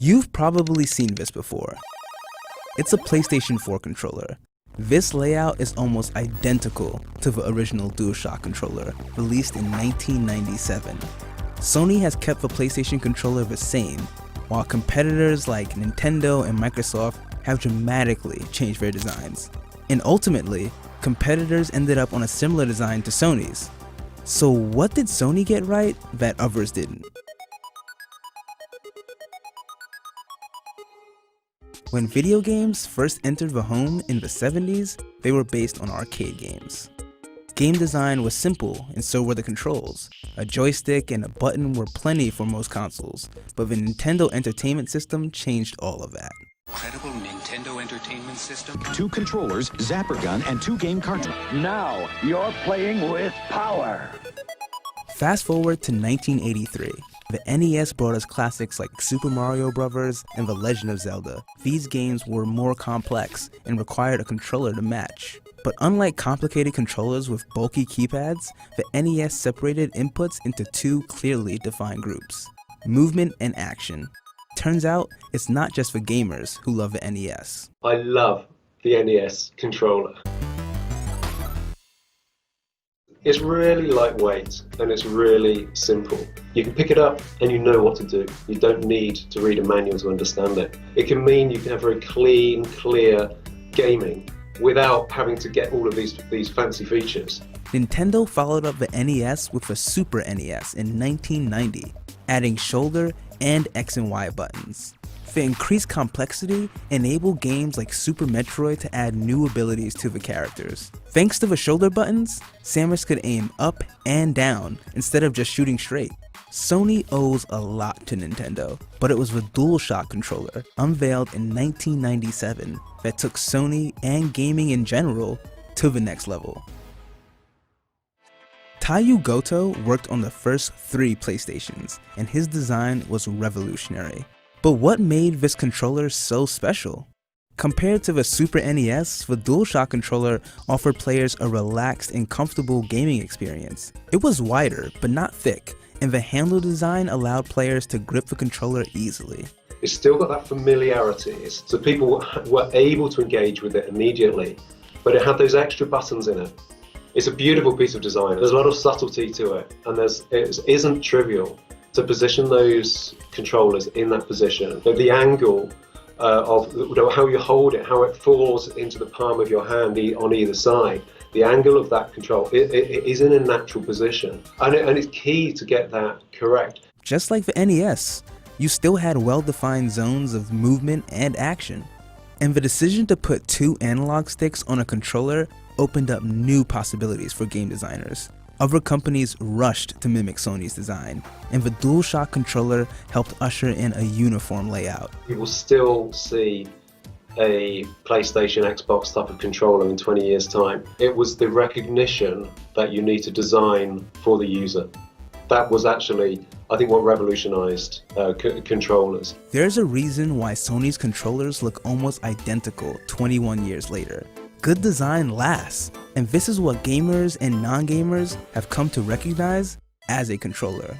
You've probably seen this before. It's a PlayStation 4 controller. This layout is almost identical to the original DualShock controller, released in 1997. Sony has kept the PlayStation controller the same, while competitors like Nintendo and Microsoft have dramatically changed their designs. And ultimately, competitors ended up on a similar design to Sony's. So what did Sony get right that others didn't? When video games first entered the home in the 70s, they were based on arcade games. Game design was simple, and so were the controls. A joystick and a button were plenty for most consoles, but the Nintendo Entertainment System changed all of that. Incredible Nintendo Entertainment System. 2 controllers, zapper gun, and 2 game cartridges. Now you're playing with power. Fast forward to 1983. The NES brought us classics like Super Mario Bros. And The Legend of Zelda. These games were more complex and required a controller to match. But unlike complicated controllers with bulky keypads, the NES separated inputs into 2 clearly defined groups: movement and action. Turns out, it's not just for gamers who love the NES. I love the NES controller. It's really lightweight and it's really simple. You can pick it up and you know what to do. You don't need to read a manual to understand it. It can mean you can have very clean, clear gaming without having to get all of these fancy features. Nintendo followed up the NES with the Super NES in 1990, adding shoulder and X and Y buttons. The increased complexity enabled games like Super Metroid to add new abilities to the characters. Thanks to the shoulder buttons, Samus could aim up and down instead of just shooting straight. Sony owes a lot to Nintendo, but it was the DualShock controller, unveiled in 1997, that took Sony and gaming in general to the next level. Taiyu Goto worked on the first 3 PlayStations, and his design was revolutionary. But what made this controller so special? Compared to the Super NES, the DualShock controller offered players a relaxed and comfortable gaming experience. It was wider, but not thick, and the handle design allowed players to grip the controller easily. It's still got that familiarity, so people were able to engage with it immediately, but it had those extra buttons in it. It's a beautiful piece of design. There's a lot of subtlety to it, and it isn't trivial to position those controllers in that position. The angle of how you hold it, how it falls into the palm of your hand on either side, the angle of that control, it is in a natural position. And it's key to get that correct. Just like the NES, you still had well-defined zones of movement and action. And the decision to put 2 analog sticks on a controller opened up new possibilities for game designers. Other companies rushed to mimic Sony's design, and the DualShock controller helped usher in a uniform layout. You will still see a PlayStation, Xbox type of controller in 20 years' time. It was the recognition that you need to design for the user. That was actually, I think, what revolutionized controllers. There's a reason why Sony's controllers look almost identical 21 years later. Good design lasts, and this is what gamers and non-gamers have come to recognize as a controller.